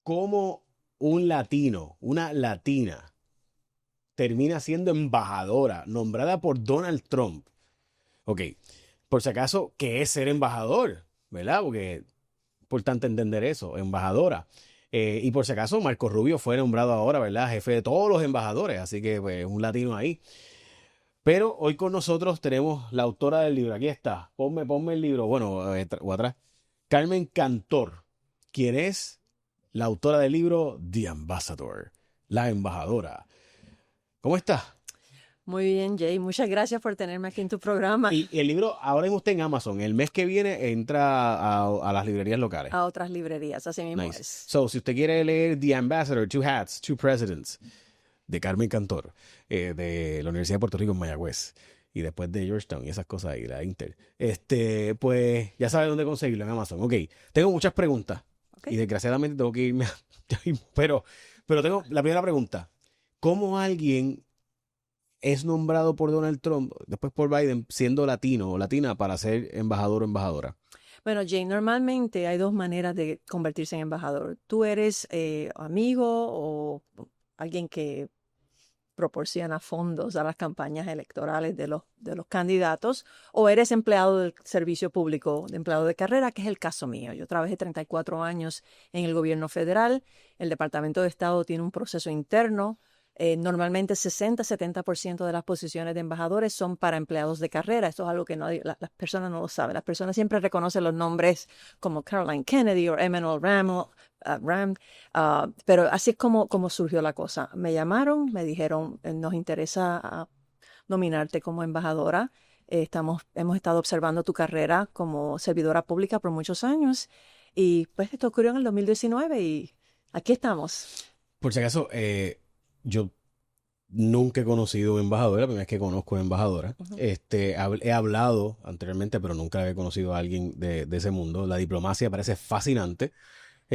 cómo un latino, una latina, termina siendo embajadora, nombrada por Donald Trump. Ok, por si acaso, ¿qué es ser embajador? ¿Verdad? Porque es importante entender eso, embajadora. Y por si acaso, Marco Rubio fue nombrado ahora, ¿verdad? Jefe de todos los embajadores, así que pues un latino ahí. Pero hoy con nosotros tenemos la autora del libro. Aquí está. Ponme el libro. Bueno, o atrás. Carmen Cantor, quien es la autora del libro The Ambassador, la embajadora. ¿Cómo está? Muy bien, Jay. Muchas gracias por tenerme aquí en tu programa. Y el libro ahora mismo está en Amazon. El mes que viene entra a las librerías locales. A otras librerías, así mismo Nice. es. So, si usted quiere leer The Ambassador, Two Hats, Two Presidents, de Carmen Cantor, de la Universidad de Puerto Rico en Mayagüez, y después de Georgetown y esas cosas ahí, la Inter, pues ya sabe dónde conseguirlo en Amazon. Ok, tengo muchas preguntas y ¿Ok? desgraciadamente tengo que irme, pero tengo la primera pregunta. ¿Cómo alguien es nombrado por Donald Trump, después por Biden, siendo latino o latina para ser embajador o embajadora? Bueno, Jay, normalmente hay dos maneras de convertirse en embajador. Tú eres amigo o alguien que proporciona fondos a las campañas electorales de los candidatos, o eres empleado del servicio público, de empleado de carrera, que es el caso mío. Yo trabajé 34 años en el gobierno federal. El Departamento de Estado tiene un proceso interno. Normalmente 60-70% de las posiciones de embajadores son para empleados de carrera. Esto es algo que las personas no lo saben. Las personas siempre reconocen los nombres como Caroline Kennedy o Emanuel Rand, pero así es como surgió la cosa. Me llamaron, me dijeron, nos interesa nominarte como embajadora. Hemos estado observando tu carrera como servidora pública por muchos años y pues esto ocurrió en el 2019 y aquí estamos. Por si acaso, yo nunca he conocido una embajadora, la primera vez que conozco una embajadora. Ujú. He hablado anteriormente, pero nunca he conocido a alguien de ese mundo. La diplomacia me parece fascinante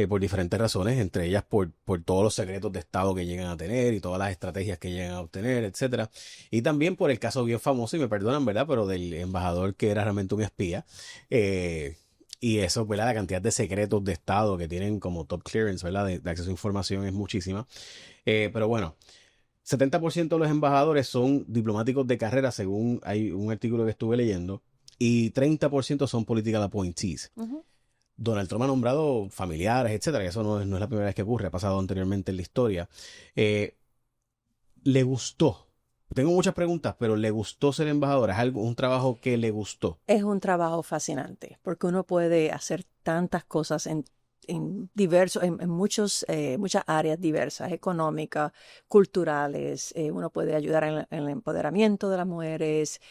por diferentes razones, entre ellas por todos los secretos de Estado que llegan a tener y todas las estrategias que llegan a obtener, etcétera. Y también por el caso bien famoso, y me perdonan, ¿verdad? Pero del embajador que era realmente un espía. Eh, y eso, ¿verdad? La cantidad de secretos de Estado que tienen como top clearance, ¿verdad? De acceso a información es muchísima. Pero bueno, 70% de los embajadores son diplomáticos de carrera, según hay un artículo que estuve leyendo, y 30% son political appointees. Ujú. Donald Trump ha nombrado familiares, etcétera, que eso no es la primera vez que ocurre, ha pasado anteriormente en la historia. Eh, ¿Le gustó? Tengo muchas preguntas, pero ¿le gustó ser embajadora? ¿Es algo, un trabajo que le gustó? Es un trabajo fascinante porque uno puede hacer tantas cosas en muchas áreas diversas, económicas, culturales. Uno puede ayudar en el empoderamiento de las mujeres,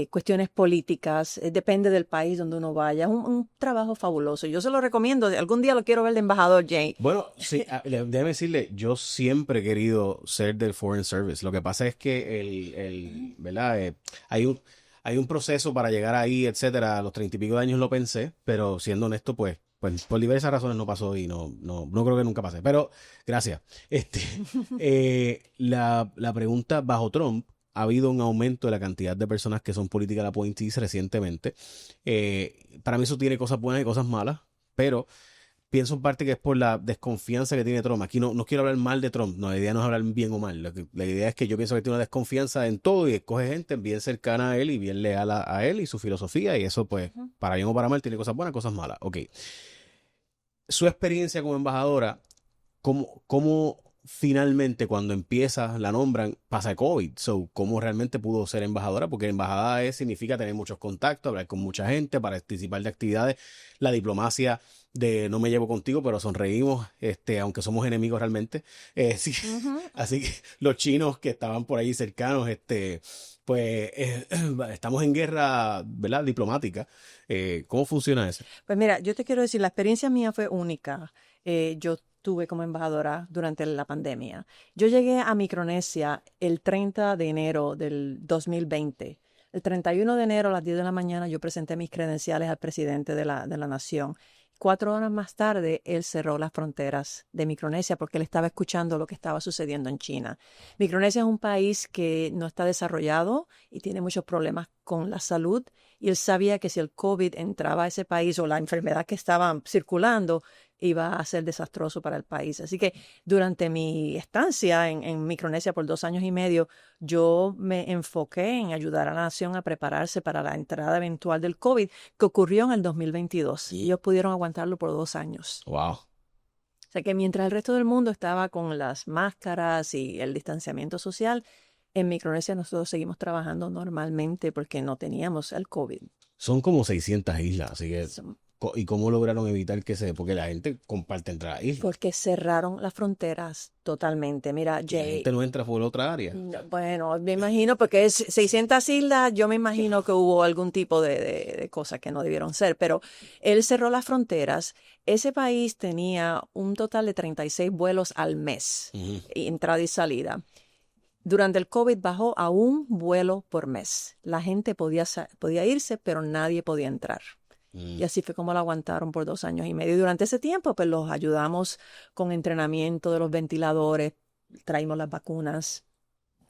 cuestiones políticas. Depende del país donde uno vaya. Es un trabajo fabuloso. Yo se lo recomiendo. Algún día lo quiero ver de embajador, Jane. Bueno, sí, déjeme decirle, yo siempre he querido ser del Foreign Service. Lo que pasa es que ¿verdad? Hay un, hay un proceso para llegar ahí, etcétera. A los 30 y pico de años lo pensé, pero siendo honesto, pues por diversas razones no pasó y no creo que nunca pase. Pero gracias. Este, la pregunta, bajo Trump, ha habido un aumento de la cantidad de personas que son political appointees recientemente. Para mí eso tiene cosas buenas y cosas malas, pero pienso en parte que es por la desconfianza que tiene Trump. Aquí no quiero hablar mal de Trump, no, la idea no es hablar bien o mal. La idea es que yo pienso que tiene una desconfianza en todo y escoge gente bien cercana a él y bien leal a él y su filosofía, y eso pues, Ujú. para bien o para mal, tiene cosas buenas, cosas malas. Ok. Su experiencia como embajadora, ¿cómo finalmente cuando empieza, la nombran, pasa COVID? So, ¿cómo realmente pudo ser embajadora? Porque embajada significa tener muchos contactos, hablar con mucha gente, participar de actividades, la diplomacia de no me llevo contigo, pero sonreímos, aunque somos enemigos realmente. Sí, Ujú. así que los chinos que estaban por ahí cercanos, pues estamos en guerra, ¿verdad? Diplomática. ¿Cómo funciona eso? Pues mira, yo te quiero decir, la experiencia mía fue única. Yo tuve como embajadora durante la pandemia. Yo llegué a Micronesia el 30 de enero del 2020. El 31 de enero a las 10 de la mañana yo presenté mis credenciales al presidente de la nación. 4 horas más tarde, él cerró las fronteras de Micronesia porque él estaba escuchando lo que estaba sucediendo en China. Micronesia es un país que no está desarrollado y tiene muchos problemas con la salud y él sabía que si el COVID entraba a ese país o la enfermedad que estaba circulando, iba a ser desastroso para el país. Así que durante mi estancia en Micronesia por 2 años y medio, yo me enfoqué en ayudar a la nación a prepararse para la entrada eventual del COVID que ocurrió en el 2022. Y ellos pudieron aguantarlo por 2 años. Wow. O sea que mientras el resto del mundo estaba con las máscaras y el distanciamiento social, en Micronesia nosotros seguimos trabajando normalmente porque no teníamos el COVID. Son como 600 islas, así que... Son- ¿Y cómo lograron evitar que se...? Porque la gente comparte entre las islas. Porque cerraron las fronteras totalmente. Mira, La Jay, gente no entra por otra área. no, bueno, me imagino, porque es 600 islas, yo me imagino que hubo algún tipo de cosas que no debieron ser, pero él cerró las fronteras. Ese país tenía un total de 36 vuelos al mes, Ujú. entrada y salida. Durante el COVID bajó a un vuelo por mes. La gente podía irse, pero nadie podía entrar. Mm. Y así fue como lo aguantaron por 2 años y medio. Y durante ese tiempo, pues los ayudamos con entrenamiento de los ventiladores, traímos las vacunas,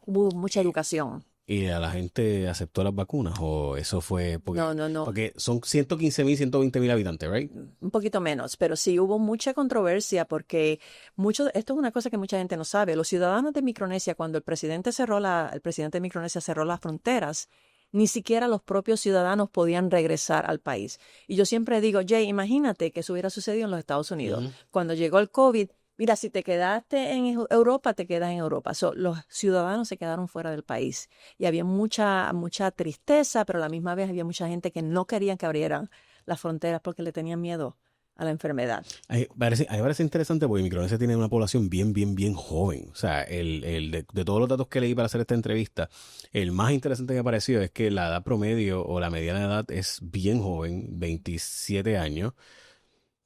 hubo mucha educación. ¿Y a la gente aceptó las vacunas? ¿O eso fue...? No, Porque son 115.000, 120.000 habitantes, ¿right? un poquito menos, pero sí hubo mucha controversia porque esto es una cosa que mucha gente no sabe. Los ciudadanos de Micronesia, cuando el presidente de Micronesia cerró las fronteras, ni siquiera los propios ciudadanos podían regresar al país. Y yo siempre digo, Jay, imagínate que eso hubiera sucedido en los Estados Unidos. Ujú. Cuando llegó el COVID, mira, si te quedaste en Europa, te quedas en Europa. Los ciudadanos se quedaron fuera del país. Y había mucha tristeza, pero a la misma vez había mucha gente que no querían que abrieran las fronteras porque le tenían miedo a la enfermedad. A mí me parece interesante porque Micronesia tiene una población bien, bien, bien joven. O sea, de todos los datos que leí para hacer esta entrevista, el más interesante que me pareció es que la edad promedio o la mediana edad es bien joven, 27 años,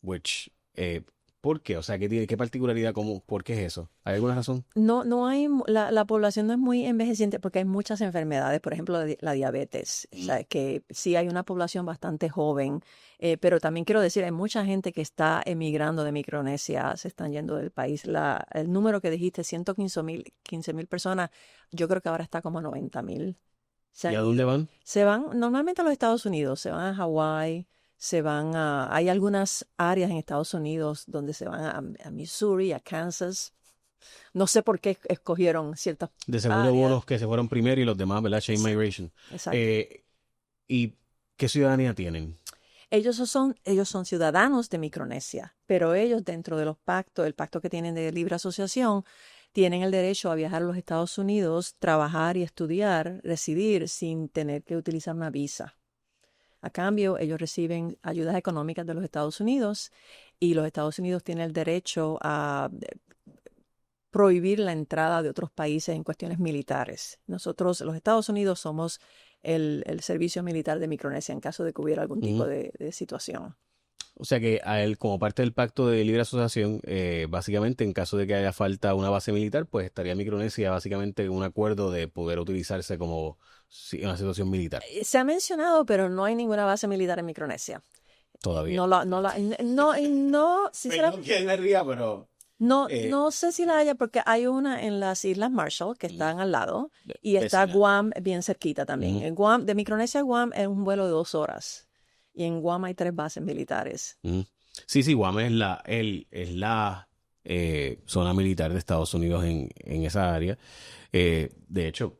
which, ¿por qué? O sea, ¿qué particularidad, por qué es eso? ¿Hay alguna razón? No hay, la población no es muy envejeciente porque hay muchas enfermedades, por ejemplo, la diabetes. O sea, que sí hay una población bastante joven, pero también quiero decir, hay mucha gente que está emigrando de Micronesia, se están yendo del país. El número que dijiste, 115.000 personas, yo creo que ahora está como 90.000. ¿Y a dónde van? Se van normalmente a los Estados Unidos, se van a Hawái, hay algunas áreas en Estados Unidos donde se van a Missouri, a Kansas. No sé por qué escogieron ciertas De seguro hubo áreas. unos que se fueron primero y los demás, ¿verdad? Chain Sí, migration. exacto. ¿Y qué ciudadanía tienen? Ellos son ciudadanos de Micronesia, pero ellos dentro de el pacto que tienen de libre asociación, tienen el derecho a viajar a los Estados Unidos, trabajar y estudiar, residir sin tener que utilizar una visa. A cambio, ellos reciben ayudas económicas de los Estados Unidos y los Estados Unidos tienen el derecho a prohibir la entrada de otros países en cuestiones militares. Nosotros, los Estados Unidos, somos el servicio militar de Micronesia en caso de que hubiera algún tipo Ujú. de situación. O sea que a él, como parte del pacto de libre asociación, básicamente en caso de que haya falta una base militar, pues estaría Micronesia básicamente en un acuerdo de poder utilizarse como una situación militar Se ha mencionado, pero no hay ninguna base militar en Micronesia. todavía. No, sinceramente, que me ría, pero... no sé si la haya porque hay una en las Islas Marshall que están al lado y está vecina. Guam bien cerquita también. Ujú, En Guam, de Micronesia a Guam es un vuelo de 2 horas y en Guam hay 3 bases militares. ujú. Sí, sí, Guam es la zona militar de Estados Unidos en esa área. De hecho,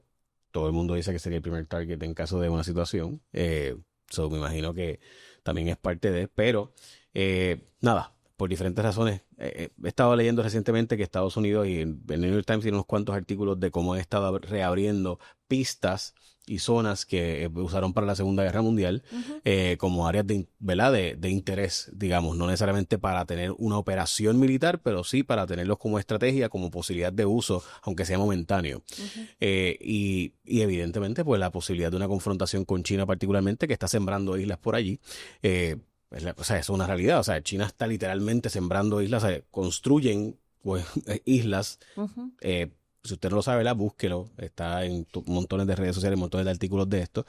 todo el mundo dice que sería el primer target en caso de una situación. Me imagino que también es parte de, pero nada, por diferentes razones. He estado leyendo recientemente que Estados Unidos y el New York Times tiene unos cuantos artículos de cómo han estado reabriendo pistas y zonas que usaron para la Segunda Guerra Mundial Ujú. como áreas ¿verdad? De interés, digamos, no necesariamente para tener una operación militar, pero sí para tenerlos como estrategia, como posibilidad de uso, aunque sea momentáneo. Ujú. Y evidentemente, pues la posibilidad de una confrontación con China particularmente, que está sembrando islas por allí, o sea, eso es una realidad. O sea, China está literalmente sembrando islas, o sea, construyen pues, islas. Ujú. Si usted no lo sabe, búsquelo. Está en montones de redes sociales, montones de artículos de esto.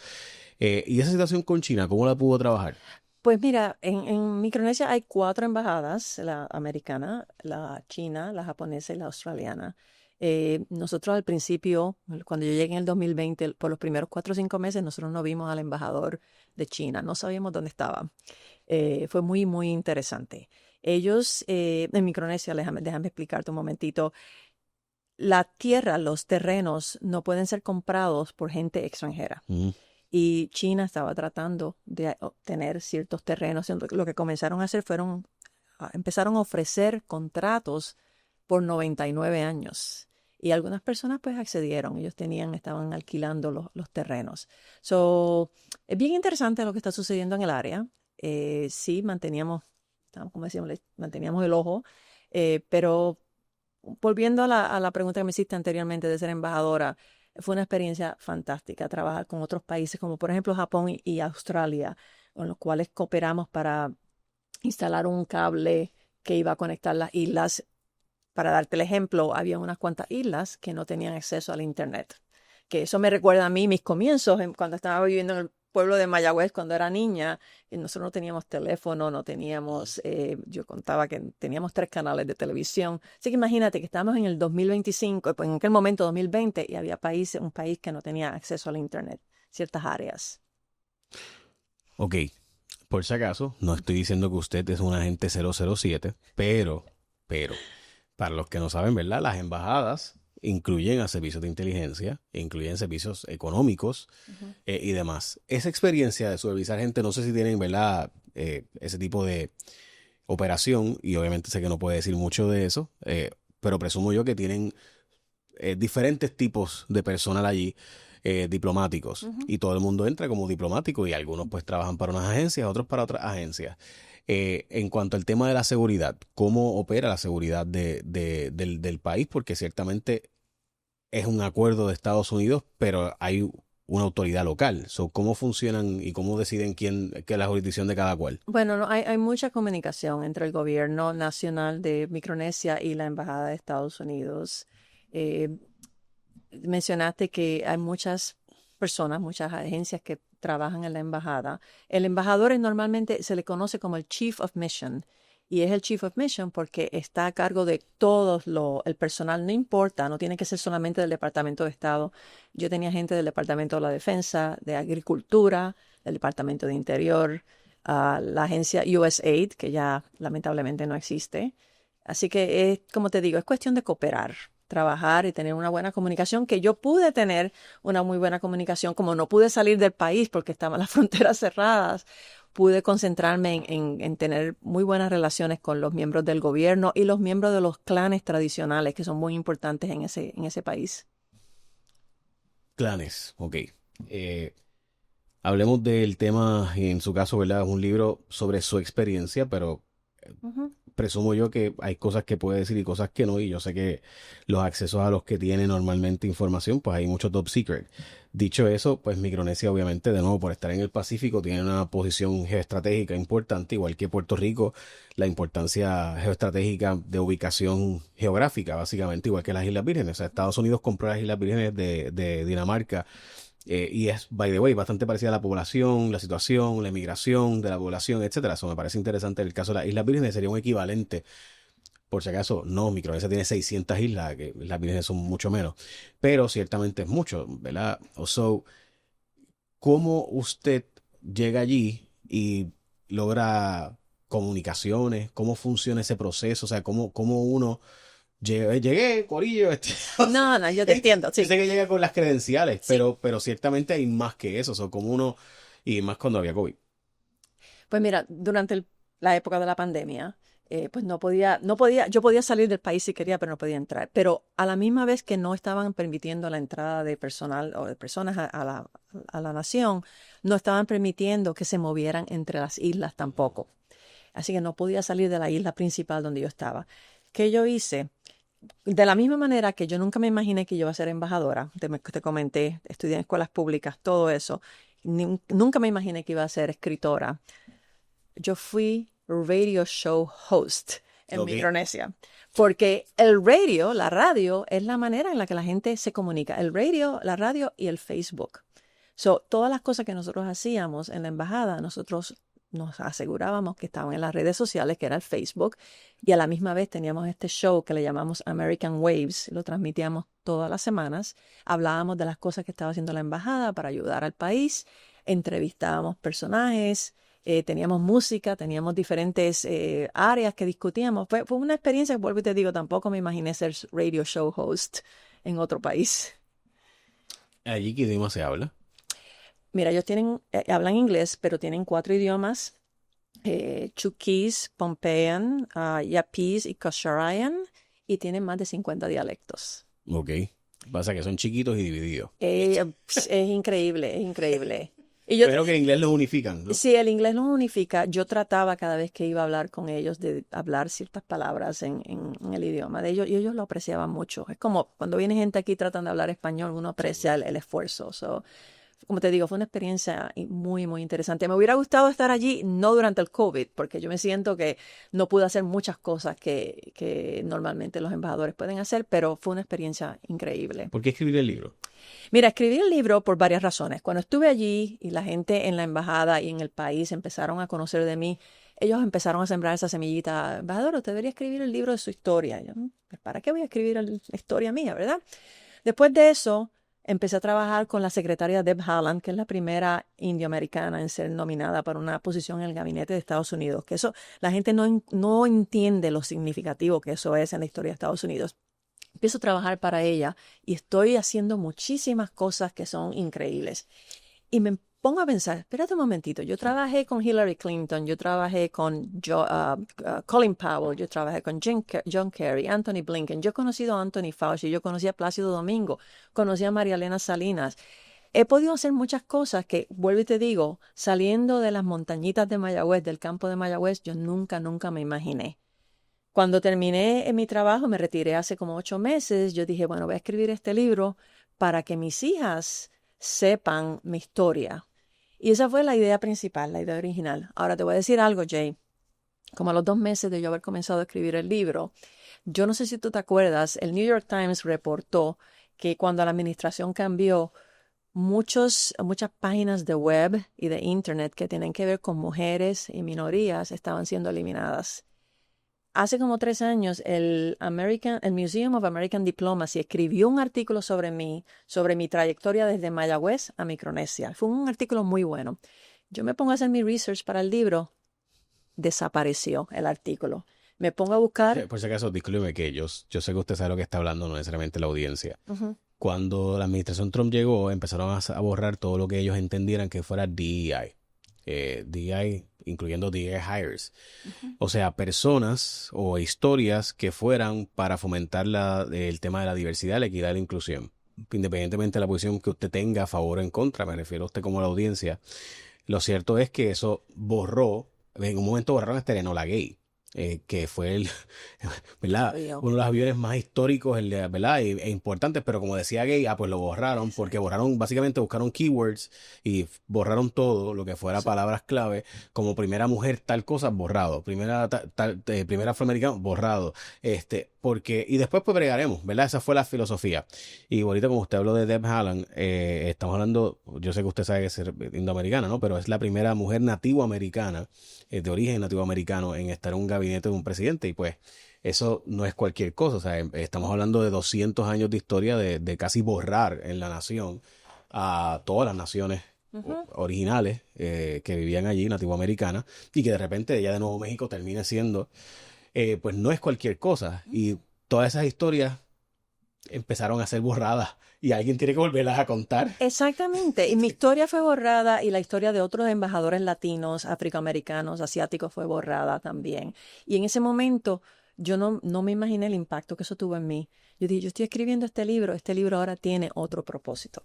Y esa situación con China, ¿cómo la pudo trabajar? Pues mira, en Micronesia hay 4 embajadas, la americana, la china, la japonesa y la australiana. Nosotros al principio, cuando yo llegué en el 2020, por los primeros 4 o 5 meses, nosotros no vimos al embajador de China, no sabíamos dónde estaba. Fue muy, muy interesante. Ellos, en Micronesia, déjame explicarte un momentito. La tierra, los terrenos no pueden ser comprados por gente extranjera. Y China estaba tratando de obtener ciertos terrenos. Entonces, lo que comenzaron a hacer empezaron a ofrecer contratos por 99 años. Y algunas personas pues accedieron. Ellos estaban alquilando los terrenos. Es bien interesante lo que está sucediendo en el área. Sí, como decíamos, manteníamos el ojo, pero volviendo a la pregunta que me hiciste anteriormente de ser embajadora, fue una experiencia fantástica trabajar con otros países como por ejemplo Japón y Australia, con los cuales cooperamos para instalar un cable que iba a conectar las islas. Para darte el ejemplo, había unas cuantas islas que no tenían acceso al internet. Que eso me recuerda a mí mis comienzos cuando estaba viviendo en el pueblo de Mayagüez cuando era niña. Y nosotros no teníamos teléfono, no teníamos, yo contaba que teníamos 3 canales de televisión. Así que imagínate que estábamos en el 2025, pues en aquel momento 2020, y había un país que no tenía acceso al internet, ciertas áreas. Ok, por si acaso, no estoy diciendo que usted es un agente 007, pero, para los que no saben, ¿verdad? Las embajadas incluyen a servicios de inteligencia, incluyen servicios económicos y demás. Esa experiencia de supervisar gente, no sé si tienen, ¿verdad? Ese tipo de operación, y obviamente sé que no puede decir mucho de eso, pero presumo yo que tienen diferentes tipos de personal allí, diplomáticos, y todo el mundo entra como diplomático y algunos pues trabajan para unas agencias, otros para otras agencias. En cuanto al tema de la seguridad, ¿cómo opera la seguridad del país? Porque ciertamente es un acuerdo de Estados Unidos, pero hay una autoridad local. ¿Cómo funcionan y cómo deciden qué es la jurisdicción de cada cual? Bueno, no, hay mucha comunicación entre el gobierno nacional de Micronesia y la Embajada de Estados Unidos. Eh, Mencionaste que hay muchas personas, muchas agencias que trabajan en la embajada. El embajador normalmente se le conoce como el Chief of Mission. Y es el Chief of Mission porque está a cargo de el personal, no importa, no tiene que ser solamente del Departamento de Estado. Yo tenía gente del Departamento de la Defensa, de Agricultura, del Departamento de Interior, la agencia USAID, que ya lamentablemente no existe. Así que, como te digo, es cuestión de cooperar, trabajar y tener una buena comunicación, que yo pude tener una muy buena comunicación, como no pude salir del país porque estaban las fronteras cerradas, pude concentrarme en tener muy buenas relaciones con los miembros del gobierno y los miembros de los clanes tradicionales, que son muy importantes en ese país. Clanes, ok. Hablemos del tema, y en su caso, ¿verdad? Es un libro sobre su experiencia, pero Ujú. presumo yo que hay cosas que puede decir y cosas que no, y yo sé que los accesos a los que tiene normalmente información, pues hay mucho top secret. Dicho eso, pues Micronesia obviamente, de nuevo, por estar en el Pacífico, tiene una posición geoestratégica importante, igual que Puerto Rico, la importancia geoestratégica de ubicación geográfica, básicamente, igual que las Islas Vírgenes. O sea, Estados Unidos compró las Islas Vírgenes de Dinamarca. Y es, by the way, bastante parecida a la población, la situación, la emigración de la población, etcétera. Eso me parece interesante. El caso de las Islas Vírgenes sería un equivalente. Por si acaso, no, Micronesia tiene 600 islas, que las Vírgenes son mucho menos. Pero ciertamente es mucho, ¿verdad? ¿Cómo usted llega allí y logra comunicaciones? ¿Cómo funciona ese proceso? O sea, ¿cómo uno llegué, Corillo? O sea, No, no, yo te entiendo, yo sí. sé que llega con las credenciales, Sí. pero ciertamente hay más que eso. Como uno, y más cuando había COVID. Pues mira, durante la época de la pandemia, pues no podía, yo podía salir del país si quería, pero no podía entrar. Pero a la misma vez que no estaban permitiendo la entrada de personal o de personas a la nación, no estaban permitiendo que se movieran entre las islas tampoco. Así que no podía salir de la isla principal donde yo estaba. ¿Qué yo hice? De la misma manera que yo nunca me imaginé que yo iba a ser embajadora, te comenté, estudié en escuelas públicas, todo eso. Nunca me imaginé que iba a ser escritora. Yo fui radio show host en Ok. Micronesia, porque el radio, la radio, es la manera en la que la gente se comunica. El radio, la radio y el Facebook. Todas las cosas que nosotros hacíamos en la embajada, nosotros nos asegurábamos que estaban en las redes sociales, que era el Facebook, y a la misma vez teníamos este show que le llamamos American Waves, lo transmitíamos todas las semanas, hablábamos de las cosas que estaba haciendo la embajada para ayudar al país, entrevistábamos personajes, teníamos música, teníamos diferentes áreas que discutíamos. Fue una experiencia que, vuelvo y te digo, tampoco me imaginé ser radio show host en otro país. ¿Allí qué idioma se habla? Mira, ellos hablan inglés, pero tienen 4 idiomas. Chuukese, Pohnpeian, Yapese y Kosharayan, y tienen más de 50 dialectos. Ok. Pasa que son chiquitos y divididos. Es increíble, es increíble. Pero que en inglés los unifican, ¿no? Sí, el inglés los unifica. Yo trataba cada vez que iba a hablar con ellos de hablar ciertas palabras en el idioma de ellos, y ellos lo apreciaban mucho. Es como cuando viene gente aquí tratando de hablar español, uno aprecia el esfuerzo. Como te digo, fue una experiencia muy, muy interesante. Me hubiera gustado estar allí, no durante el COVID, porque yo me siento que no pude hacer muchas cosas que normalmente los embajadores pueden hacer, pero fue una experiencia increíble. ¿Por qué escribir el libro? Mira, escribí el libro por varias razones. Cuando estuve allí y la gente en la embajada y en el país empezaron a conocer de mí, ellos empezaron a sembrar esa semillita. Embajador, usted debería escribir el libro de su historia. Yo, "Pues, ¿para qué voy a escribir la historia mía, verdad?" Después de eso, empecé a trabajar con la secretaria Deb Haaland, que es la primera indioamericana en ser nominada para una posición en el gabinete de Estados Unidos. Que eso, la gente no entiende lo significativo que eso es en la historia de Estados Unidos. Empiezo a trabajar para ella y estoy haciendo muchísimas cosas que son increíbles. Y me pongo a pensar, espérate un momentito, yo trabajé con Hillary Clinton, yo trabajé con Colin Powell, yo trabajé con John Kerry, Anthony Blinken, yo he conocido a Anthony Fauci, yo conocí a Plácido Domingo, conocí a María Elena Salinas. He podido hacer muchas cosas que, vuelvo y te digo, saliendo de las montañitas de Mayagüez, del campo de Mayagüez, yo nunca me imaginé. Cuando terminé mi trabajo, me retiré hace como 8 meses, yo dije, bueno, voy a escribir este libro para que mis hijas sepan mi historia. Y esa fue la idea principal, la idea original. Ahora te voy a decir algo, Jay. Como a los 2 meses de yo haber comenzado a escribir el libro, yo no sé si tú te acuerdas, el New York Times reportó que cuando la administración cambió, muchas páginas de web y de internet que tienen que ver con mujeres y minorías estaban siendo eliminadas. Hace como 3 años, el Museum of American Diplomacy escribió un artículo sobre mi trayectoria desde Mayagüez a Micronesia. Fue un artículo muy bueno. Yo me pongo a hacer mi research para el libro, desapareció el artículo. Me pongo a buscar. Por si acaso, discúlpeme que yo sé que usted sabe lo que está hablando, no necesariamente la audiencia. Uh-huh. Cuando la administración Trump llegó, empezaron a borrar todo lo que ellos entendieran que fuera DEI. DEI, incluyendo DEI hires. Uh-huh. O sea, personas o historias que fueran para fomentar el tema de la diversidad, la equidad y la inclusión. Independientemente de la posición que usted tenga a favor o en contra, me refiero a usted como la audiencia. Lo cierto es que eso en un momento borraron hasta Enola Gay. Que fue ¿verdad? Uno de los aviones más históricos, ¿verdad? E importantes, pero como decía Gay, pues lo borraron porque básicamente buscaron keywords y borraron todo lo que fuera palabras clave, como primera mujer tal cosa, borrado, primera afroamericana, borrado, y después pues bregaremos, ¿verdad? Esa fue la filosofía. Y ahorita como usted habló de Deb Haaland, estamos hablando, yo sé que usted sabe que es indoamericana, ¿no? Pero es la primera mujer nativoamericana, de origen nativoamericano, en estar en un gabinete de un presidente, y pues eso no es cualquier cosa. O sea, estamos hablando de 200 años de historia de casi borrar en la nación a todas las naciones originales que vivían allí, nativoamericanas, y que de repente ella de Nuevo México termine siendo, pues no es cualquier cosa. Y todas esas historias empezaron a ser borradas y alguien tiene que volverlas a contar. Exactamente. Y mi historia fue borrada y la historia de otros embajadores latinos, afroamericanos, asiáticos fue borrada también. Y en ese momento yo no me imaginé el impacto que eso tuvo en mí. Yo dije, yo estoy escribiendo este libro ahora tiene otro propósito.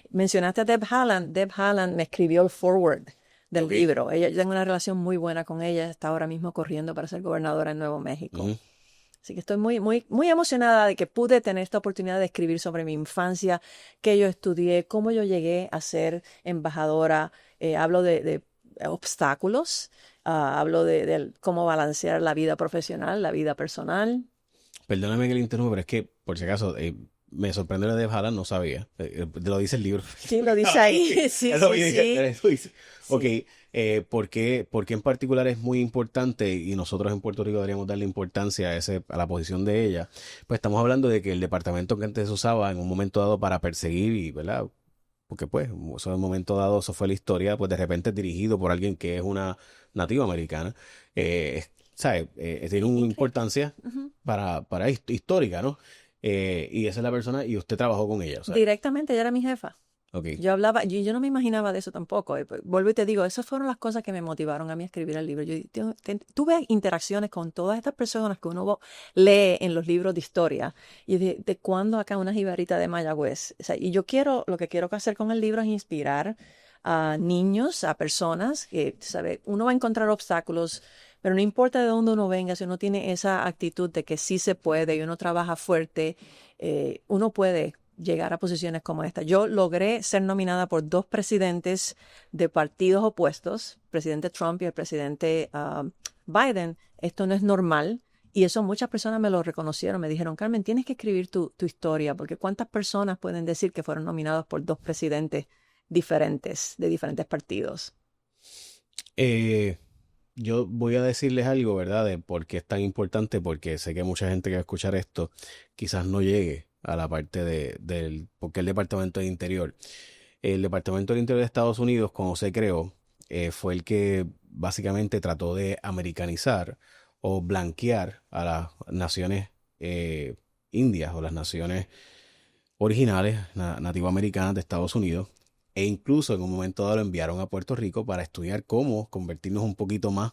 Mencionaste a Deb Haaland. Deb Haaland me escribió el forward del libro. Yo tengo una relación muy buena con ella. Está ahora mismo corriendo para ser gobernadora en Nuevo México. Uh-huh. Así que estoy muy, muy, muy emocionada de que pude tener esta oportunidad de escribir sobre mi infancia, que yo estudié, cómo yo llegué a ser embajadora. Hablo de obstáculos, hablo de cómo balancear la vida profesional, la vida personal. Perdóname que le interrumpa, pero es que, por si acaso, me sorprendió la de Haaland, no sabía. Lo dice el libro. Sí, lo dice ahí. Sí. Ok, ¿por qué en particular es muy importante y nosotros en Puerto Rico deberíamos darle importancia a la posición de ella? Pues estamos hablando de que el departamento que antes se usaba en un momento dado para perseguir y, ¿verdad?, porque pues eso en un momento dado, eso fue la historia, pues de repente dirigido por alguien que es una nativa americana, ¿sabes? Tiene una Increíble. importancia Ujú. para histórica, ¿no? Y esa es la persona, y usted trabajó con ella, o sea, Directamente, ella era mi jefa. ok. Yo hablaba, yo no me imaginaba de eso tampoco. Pues, vuelvo y te digo, esas fueron las cosas que me motivaron a mí a escribir el libro. Tuve interacciones con todas estas personas que uno lee en los libros de historia. Y de cuándo acá una jibarita de Mayagüez. O sea, y lo que quiero hacer con el libro es inspirar a niños, a personas que, ¿sabe? Uno va a encontrar obstáculos, pero no importa de dónde uno venga, si uno tiene esa actitud de que sí se puede y uno trabaja fuerte, uno puede llegar a posiciones como esta. Yo logré ser nominada por dos presidentes de partidos opuestos, el presidente Trump y el presidente Biden. Esto no es normal. Y eso muchas personas me lo reconocieron, me dijeron, Carmen, tienes que escribir tu historia, porque ¿cuántas personas pueden decir que fueron nominados por dos presidentes diferentes, de diferentes partidos? Eh, yo voy a decirles algo, ¿verdad? De por qué es tan importante, porque sé que mucha gente que va a escuchar esto quizás no llegue a la parte porque el Departamento de Interior. El Departamento del Interior de Estados Unidos, cuando se creó, fue el que básicamente trató de americanizar o blanquear a las naciones indias o las naciones originales nativoamericanas de Estados Unidos. E incluso en un momento dado lo enviaron a Puerto Rico para estudiar cómo convertirnos un poquito más.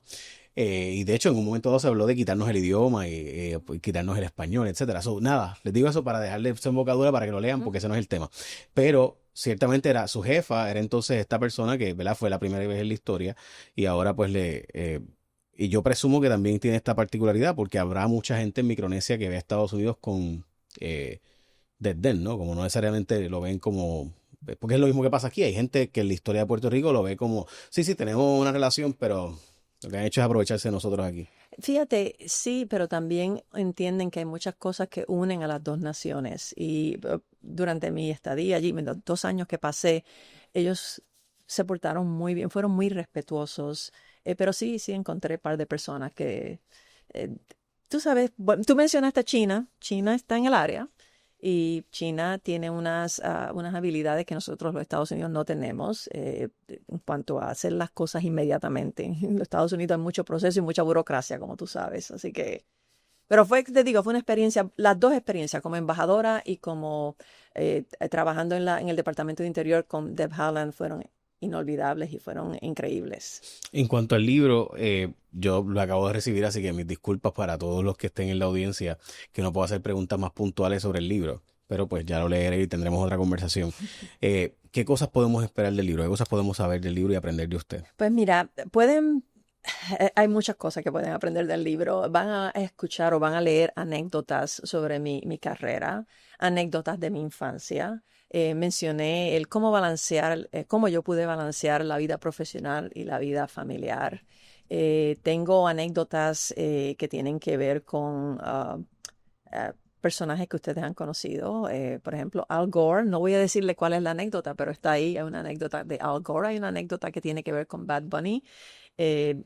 Y de hecho, en un momento dado se habló de quitarnos el idioma y pues, quitarnos el español, etcétera. So, nada, les digo eso para dejarle esa embocadura para que lo lean, porque ese no es el tema. Pero ciertamente era su jefa, era entonces esta persona que, ¿verdad? Fue la primera vez en la historia y ahora pues y yo presumo que también tiene esta particularidad porque habrá mucha gente en Micronesia que ve a Estados Unidos con desdén, ¿no? Como no necesariamente lo ven como... Porque es lo mismo que pasa aquí. Hay gente que en la historia de Puerto Rico lo ve como, sí, sí, tenemos una relación, pero lo que han hecho es aprovecharse de nosotros aquí. Fíjate, sí, pero también entienden que hay muchas cosas que unen a las dos naciones. Y durante mi estadía allí, los 2 años que pasé, ellos se portaron muy bien, fueron muy respetuosos. Pero sí, sí encontré un par de personas que, eh, tú sabes, tú mencionaste a China. China está en el área. Y China tiene unas habilidades que nosotros los Estados Unidos no tenemos en cuanto a hacer las cosas inmediatamente. En los Estados Unidos hay mucho proceso y mucha burocracia, como tú sabes. Así que, pero te digo, fue una experiencia, las dos experiencias, como embajadora y como trabajando en el Departamento de Interior con Deb Haaland, fueron inolvidables y fueron increíbles. En cuanto al libro, yo lo acabo de recibir, así que mis disculpas para todos los que estén en la audiencia, que no puedo hacer preguntas más puntuales sobre el libro, pero pues ya lo leeré y tendremos otra conversación. ¿Qué cosas podemos esperar del libro? ¿Qué cosas podemos saber del libro y aprender de usted? Pues mira, hay muchas cosas que pueden aprender del libro. Van a escuchar o van a leer anécdotas sobre mi carrera, anécdotas de mi infancia. Mencioné el cómo balancear, cómo yo pude balancear la vida profesional y la vida familiar. Tengo anécdotas que tienen que ver con personajes que ustedes han conocido. Por ejemplo, Al Gore. No voy a decirle cuál es la anécdota, pero está ahí. Hay una anécdota de Al Gore. Hay una anécdota que tiene que ver con Bad Bunny. Eh,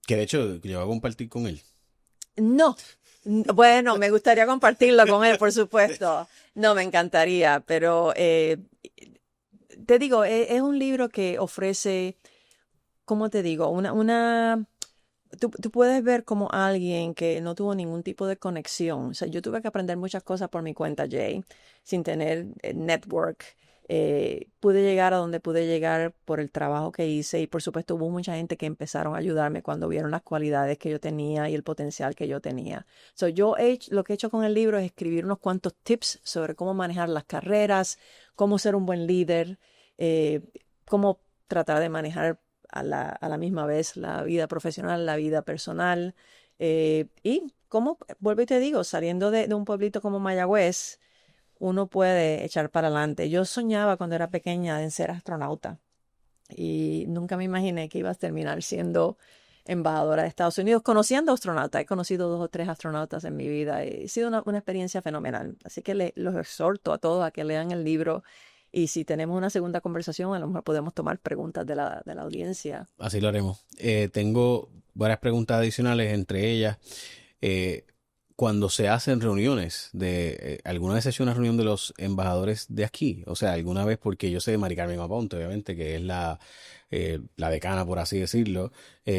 Que de hecho yo voy a compartir con él. no, bueno, me gustaría compartirlo con él, por supuesto. No, me encantaría, pero te digo, es un libro que ofrece, ¿cómo te digo? Tú puedes ver como alguien que no tuvo ningún tipo de conexión. O sea, yo tuve que aprender muchas cosas por mi cuenta, Jay, sin tener network. Pude llegar a donde pude llegar por el trabajo que hice y por supuesto hubo mucha gente que empezaron a ayudarme cuando vieron las cualidades que yo tenía y el potencial que yo tenía. So, lo que he hecho con el libro es escribir unos cuantos tips sobre cómo manejar las carreras, cómo ser un buen líder, eh, cómo tratar de manejar a la misma vez la vida profesional, la vida personal. Y como, vuelvo y te digo, saliendo de un pueblito como Mayagüez, uno puede echar para adelante. Yo soñaba cuando era pequeña en ser astronauta y nunca me imaginé que ibas a terminar siendo embajadora de Estados Unidos, conociendo astronautas. He conocido 2 o 3 astronautas en mi vida. Ha sido una experiencia fenomenal. Así que los exhorto a todos a que lean el libro y si tenemos una segunda conversación, a lo mejor podemos tomar preguntas de la audiencia. Así lo haremos. Tengo varias preguntas adicionales, entre ellas, eh, cuando se hacen reuniones ¿alguna vez se ha hecho una reunión de los embajadores de aquí? O sea, alguna vez, porque yo sé de Mari Carmen Aponte, obviamente, que es la decana, por así decirlo.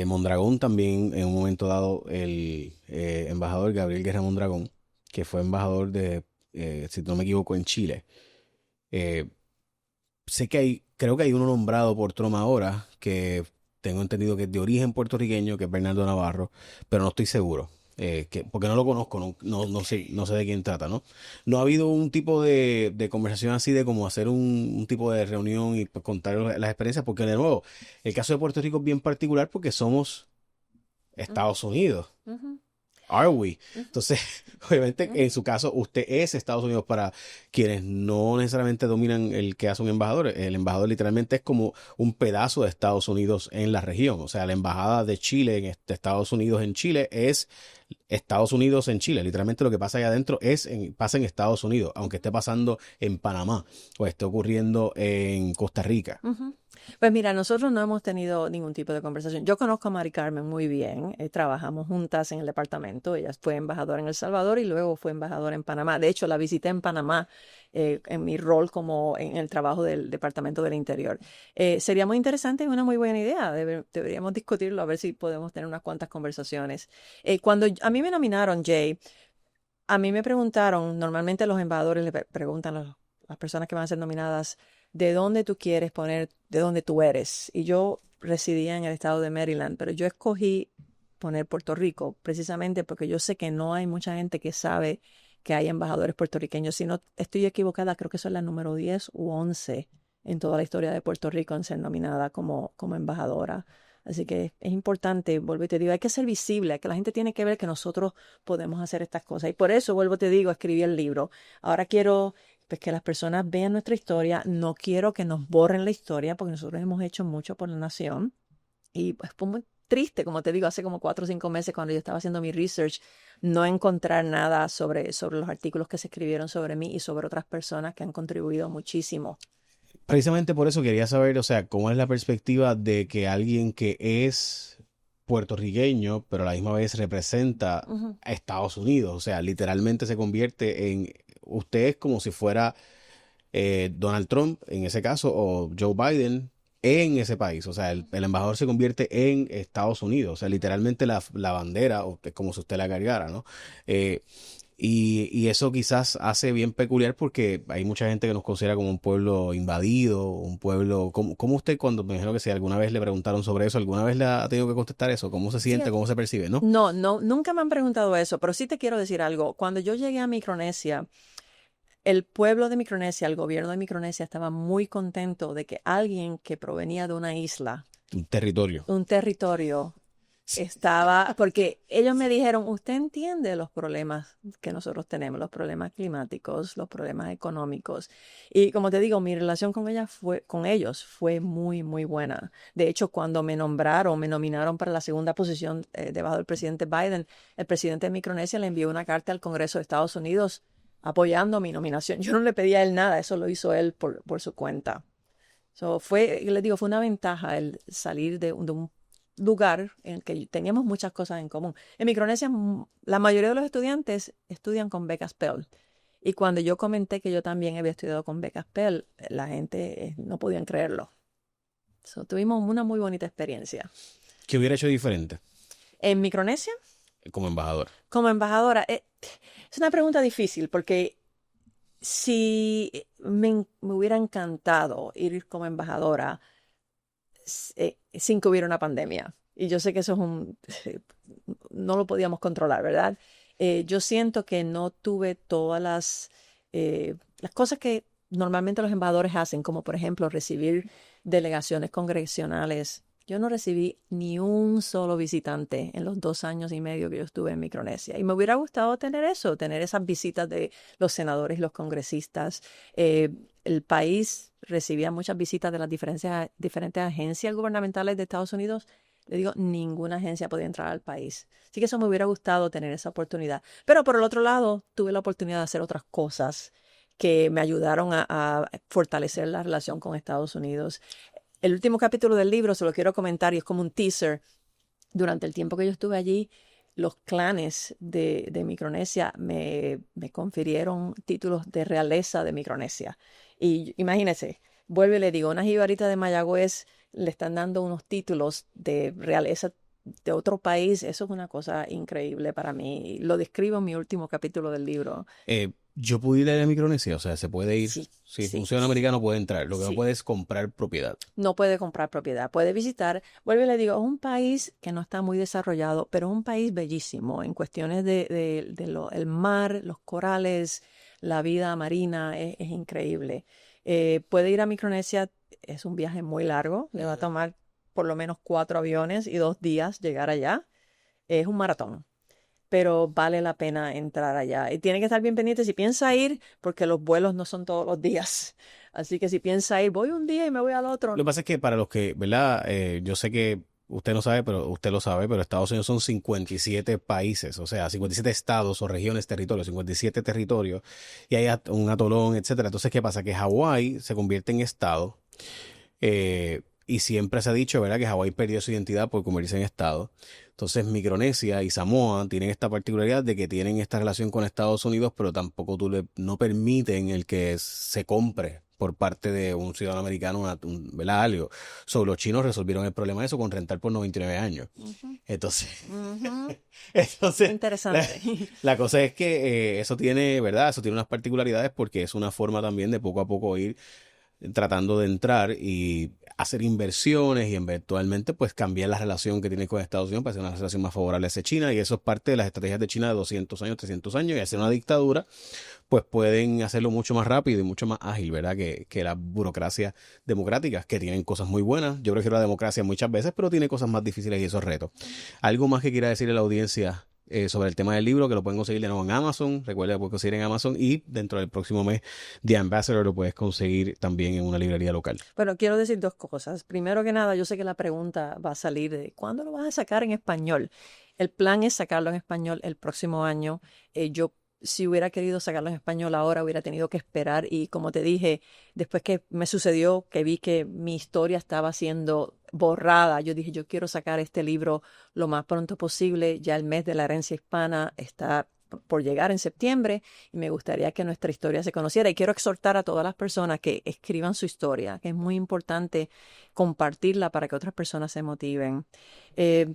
Mondragón también, en un momento dado, el embajador Gabriel Guerra Mondragón, que fue embajador si no me equivoco, en Chile. Eh, Sé que creo que hay uno nombrado por Trump ahora, que tengo entendido que es de origen puertorriqueño, que es Bernardo Navarro, pero no estoy seguro. Porque no lo conozco, no sé de quién trata, ¿no? No ha habido un tipo de conversación así de como hacer un tipo de reunión y pues, contar las experiencias, porque de nuevo, el caso de Puerto Rico es bien particular porque somos Ujú, Estados Unidos. ujú, Are we? ujú, Entonces, obviamente, ujú, en su caso, usted es Estados Unidos para quienes no necesariamente dominan el que hace un embajador. El embajador literalmente es como un pedazo de Estados Unidos en la región. O sea, la embajada de Chile de Estados Unidos en Chile es Estados Unidos en Chile. Literalmente lo que pasa allá adentro pasa en Estados Unidos, aunque esté pasando en Panamá o esté ocurriendo en Costa Rica. ujú. Pues mira, nosotros no hemos tenido ningún tipo de conversación. Yo conozco a Mari Carmen muy bien, trabajamos juntas en el departamento. Ella fue embajadora en El Salvador y luego fue embajadora en Panamá. De hecho, la visité en Panamá en mi rol como en el trabajo del Departamento del Interior. Sería muy interesante y una muy buena idea. Deberíamos discutirlo a ver si podemos tener unas cuantas conversaciones. Cuando a mí me nominaron, Jay, a mí me preguntaron, normalmente los embajadores le preguntan a las personas que van a ser nominadas, ¿de dónde tú quieres poner, de dónde tú eres? Y yo residía en el estado de Maryland, pero yo escogí poner Puerto Rico precisamente porque yo sé que no hay mucha gente que sabe que hay embajadores puertorriqueños. Si no estoy equivocada, creo que son la número 10 u 11 en toda la historia de Puerto Rico en ser nominada como embajadora. Así que es importante, vuelvo y te digo, hay que ser visible, que la gente tiene que ver que nosotros podemos hacer estas cosas. Y por eso, vuelvo y te digo, escribí el libro. Ahora quiero pues, que las personas vean nuestra historia. No quiero que nos borren la historia, porque nosotros hemos hecho mucho por la nación. Y pues fue muy triste, como te digo, hace como 4 o 5 meses cuando yo estaba haciendo mi research, no encontrar nada sobre los artículos que se escribieron sobre mí y sobre otras personas que han contribuido muchísimo. Precisamente por eso quería saber, o sea, cómo es la perspectiva de que alguien que es puertorriqueño, pero a la misma vez representa Ujú. a Estados Unidos, o sea, literalmente se convierte usted es como si fuera Donald Trump en ese caso o Joe Biden en ese país, o sea, el embajador se convierte en Estados Unidos, o sea, literalmente la bandera, o es como si usted la cargara, ¿no? Eh, y eso quizás hace bien peculiar porque hay mucha gente que nos considera como un pueblo invadido, un pueblo. ¿Cómo usted, cuando me imagino que si alguna vez le preguntaron sobre eso, alguna vez le ha tenido que contestar eso? ¿Cómo se siente? Fíjate, ¿Cómo se percibe? ¿No? no, no, nunca me han preguntado eso, pero sí te quiero decir algo. Cuando yo llegué a Micronesia, el pueblo de Micronesia, el gobierno de Micronesia estaba muy contento de que alguien que provenía de una isla, Un territorio. un territorio, estaba, porque ellos me dijeron, usted entiende los problemas que nosotros tenemos, los problemas climáticos, los problemas económicos. Y como te digo, mi relación con ellos fue muy, muy buena. De hecho, cuando me nominaron para la segunda posición debajo del presidente Biden, el presidente de Micronesia le envió una carta al Congreso de Estados Unidos apoyando mi nominación. Yo no le pedí a él nada, eso lo hizo él por su cuenta. Les digo, fue una ventaja el salir de un lugar en el que teníamos muchas cosas en común. En Micronesia, la mayoría de los estudiantes estudian con becas Pell. Y cuando yo comenté que yo también había estudiado con becas Pell, la gente no podían creerlo. Tuvimos una muy bonita experiencia. ¿Qué hubiera hecho diferente En Micronesia, como embajador? como embajadora, es una pregunta difícil porque si me hubiera encantado ir como embajadora sin que hubiera una pandemia. Y yo sé que eso no lo podíamos controlar, ¿verdad? Yo siento que no tuve todas las cosas que normalmente los embajadores hacen, como por ejemplo recibir delegaciones congresionales. Yo no recibí ni un solo visitante en los 2 años y medio que yo estuve en Micronesia. Y me hubiera gustado tener eso, tener esas visitas de los senadores y los congresistas. Eh, el país recibía muchas visitas de las diferentes agencias gubernamentales de Estados Unidos. Le digo, ninguna agencia podía entrar al país. Así que eso me hubiera gustado tener esa oportunidad. Pero por el otro lado, tuve la oportunidad de hacer otras cosas que me ayudaron a fortalecer la relación con Estados Unidos. El último capítulo del libro se lo quiero comentar y es como un teaser. Durante el tiempo que yo estuve allí, los clanes de Micronesia me confirieron títulos de realeza de Micronesia. Y imagínense, vuelvo y le digo, una jibarita de Mayagüez le están dando unos títulos de realeza de otro país. Eso es una cosa increíble para mí. Lo describo en mi último capítulo del libro. Yo pude ir a Micronesia, o sea, se puede ir. Sí, Si sí, un ciudadano americano puede entrar. Lo que no sí. puede es comprar propiedad. No puede comprar propiedad, puede visitar. Vuelvo y le digo, es un país que no está muy desarrollado, pero es un país bellísimo en cuestiones el mar, los corales, la vida marina, es increíble. Puede ir a Micronesia, es un viaje muy largo, le va a tomar por lo menos 4 aviones y 2 días llegar allá. Es un maratón, pero vale la pena entrar allá. Y tiene que estar bien pendiente si piensa ir, porque los vuelos no son todos los días. Así que si piensa ir, voy un día y me voy al otro. Lo que pasa es que para los que, ¿verdad? Yo sé que usted no sabe, pero usted lo sabe, pero Estados Unidos son 57 países, o sea, 57 estados o regiones, territorios, 57 territorios, y hay un atolón, etcétera. Entonces, ¿qué pasa? Que Hawái se convierte en estado, y siempre se ha dicho, ¿verdad?, que Hawái perdió su identidad por convertirse en estado. Entonces, Micronesia y Samoa tienen esta particularidad de que tienen esta relación con Estados Unidos, pero tampoco no permiten el que se compre por parte de un ciudadano americano, ¿verdad? Algo. Los chinos resolvieron el problema de eso con rentar por 99 años. Ujú, Entonces, ujú. entonces Interesante. la cosa es que eso tiene, ¿verdad? Eso tiene unas particularidades porque es una forma también de poco a poco ir tratando de entrar y hacer inversiones y eventualmente pues cambiar la relación que tiene con Estados Unidos para hacer una relación más favorable hacia China, y eso es parte de las estrategias de China de 200 años, 300 años, y hacer una dictadura pues pueden hacerlo mucho más rápido y mucho más ágil, ¿verdad? Que las burocracias democráticas, que tienen cosas muy buenas. Yo prefiero la democracia muchas veces, pero tiene cosas más difíciles y esos retos. ¿Algo más que quiera decirle a la audiencia sobre el tema del libro? Que lo pueden conseguir de nuevo en Amazon. Recuerda que lo pueden conseguir en Amazon, y dentro del próximo mes The Ambassador lo puedes conseguir también en una librería local. Bueno, quiero decir 2 cosas. Primero que nada, yo sé que la pregunta va a salir de ¿cuándo lo vas a sacar en español? El plan es sacarlo en español el próximo año. Yo, si hubiera querido sacarlo en español ahora, hubiera tenido que esperar. Y como te dije, después que me sucedió, que vi que mi historia estaba siendo borrada, yo dije, yo quiero sacar este libro lo más pronto posible. Ya el mes de la herencia hispana está por llegar en septiembre, y me gustaría que nuestra historia se conociera. Y quiero exhortar a todas las personas que escriban su historia, que es muy importante compartirla para que otras personas se motiven. Eh,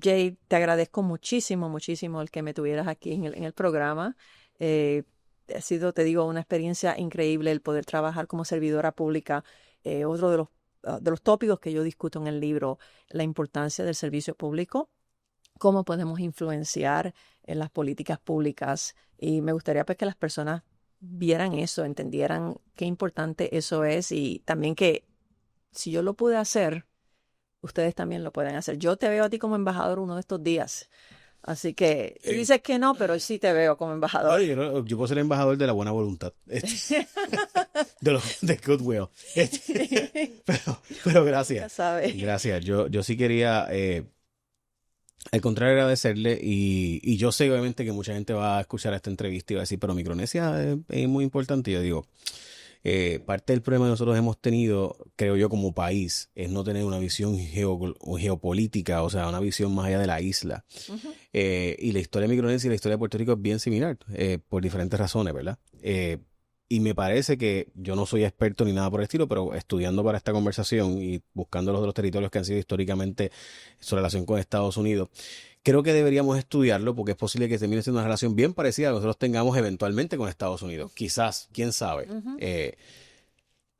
Jay, te agradezco muchísimo, muchísimo el que me tuvieras aquí en el programa. Eh, ha sido, te digo, una experiencia increíble el poder trabajar como servidora pública. Otro de los tópicos que yo discuto en el libro, la importancia del servicio público, cómo podemos influenciar en las políticas públicas. Y me gustaría pues que las personas vieran eso, entendieran qué importante eso es, y también que si yo lo pude hacer, ustedes también lo pueden hacer. Yo te veo a ti como embajador uno de estos días. Así que tú dices que no, pero sí te veo como embajador. Oye, yo puedo ser embajador de la buena voluntad, de Goodwill. Pero Ya gracias. sabes. Gracias. Yo sí quería, al contrario, agradecerle, y yo sé obviamente que mucha gente va a escuchar esta entrevista y va a decir, pero Micronesia es muy importante. Y yo digo, parte del problema que nosotros hemos tenido, creo yo, como país, es no tener una visión geopolítica, o sea, una visión más allá de la isla. Ujú. Y la historia de Micronesia y la historia de Puerto Rico es bien similar, por diferentes razones, ¿verdad? Y me parece que yo no soy experto ni nada por el estilo, pero estudiando para esta conversación y buscando los otros territorios que han sido históricamente su relación con Estados Unidos, creo que deberíamos estudiarlo, porque es posible que termine siendo una relación bien parecida a la que nosotros tengamos eventualmente con Estados Unidos. Quizás, quién sabe. Ujú.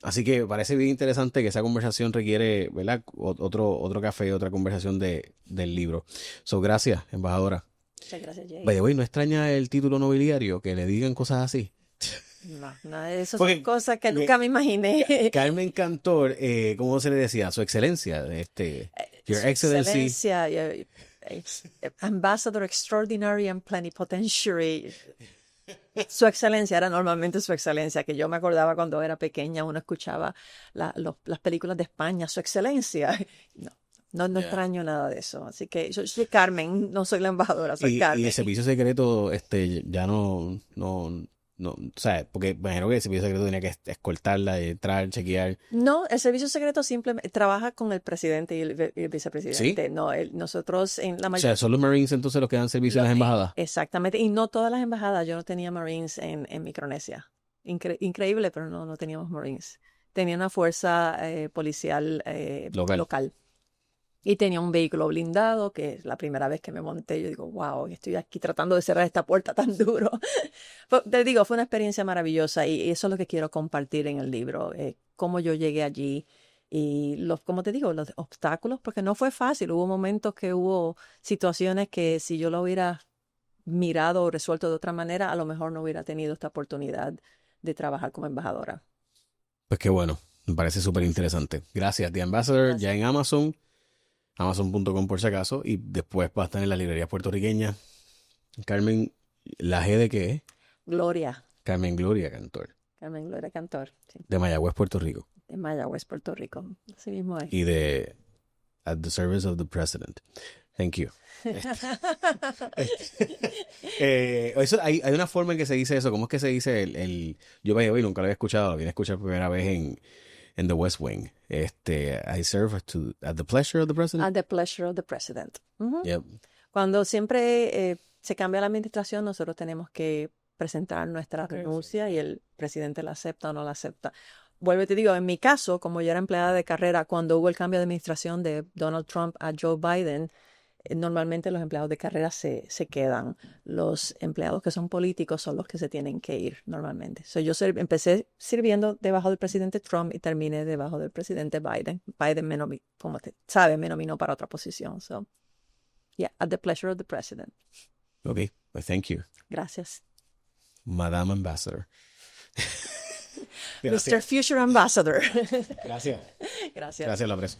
Así que me parece bien interesante que esa conversación requiere, ¿verdad?, otro café, otra conversación del libro. Gracias, embajadora. Muchas gracias, Jay. By the way, ¿no extraña el título nobiliario? Que le digan cosas así. No, nada de eso son Porque cosas que nunca me imaginé. Carmen Cantor, ¿cómo se le decía? Su excelencia, Your Su Excellency. excelencia, Ambassador Extraordinary and Plenipotentiary. Su excelencia era normalmente su excelencia, que yo me acordaba cuando era pequeña, uno escuchaba las películas de España, su excelencia. No Yeah. extraño nada de eso. Así que yo soy Carmen, no soy la embajadora, soy Y Carmen. el servicio secreto, ya no No, o sea, porque imagino que el servicio secreto tenía que escoltarla, entrar, chequear. No, el servicio secreto simplemente trabaja con el presidente y el vicepresidente. ¿Sí? No, nosotros en la O mayoría... sea, son los Marines entonces los que dan servicio en las embajadas. Exactamente, y no todas las embajadas. Yo no tenía Marines en Micronesia. Increíble, pero no teníamos Marines. Tenía una fuerza policial local. Y tenía un vehículo blindado, que es la primera vez que me monté. Yo digo, wow, estoy aquí tratando de cerrar esta puerta tan duro. Te digo, fue una experiencia maravillosa y eso es lo que quiero compartir en el libro. Cómo yo llegué allí y como te digo, los obstáculos, porque no fue fácil. Hubo momentos que hubo situaciones que si yo lo hubiera mirado o resuelto de otra manera, a lo mejor no hubiera tenido esta oportunidad de trabajar como embajadora. Pues qué bueno, me parece súper interesante. Gracias, The Ambassador, Gracias. ya en Amazon, amazon.com por si acaso, y después va a estar en las librerías puertorriqueñas. Carmen, ¿la G de qué es? Gloria. Carmen Gloria Cantor, Carmen Gloria Cantor, sí, de Mayagüez, Puerto Rico, de Mayagüez, Puerto Rico. Así mismo es. y de At the Service of the President. Thank you. Hay una forma en que se dice eso. ¿Cómo es que se dice yo hoy nunca lo había escuchado, lo vine a escuchar por primera vez en The West Wing. I serve at the pleasure of the president. At the pleasure of the president. Yep. Cuando siempre se cambia la administración, nosotros tenemos que presentar nuestra renuncia y el presidente la acepta o no la acepta. Vuelvo y te digo, en mi caso, como yo era empleada de carrera, cuando hubo el cambio de administración de Donald Trump a Joe Biden, normalmente los empleados de carrera se quedan. Los empleados que son políticos son los que se tienen que ir normalmente. Yo empecé sirviendo debajo del presidente Trump y terminé debajo del presidente Biden. Biden, como te sabe, me nominó para otra posición. So, yeah, at the pleasure of the president. Okay, well, thank you. Gracias. Madame Ambassador. Mr. Future Ambassador. Gracias. Gracias. Gracias, lo aprecio.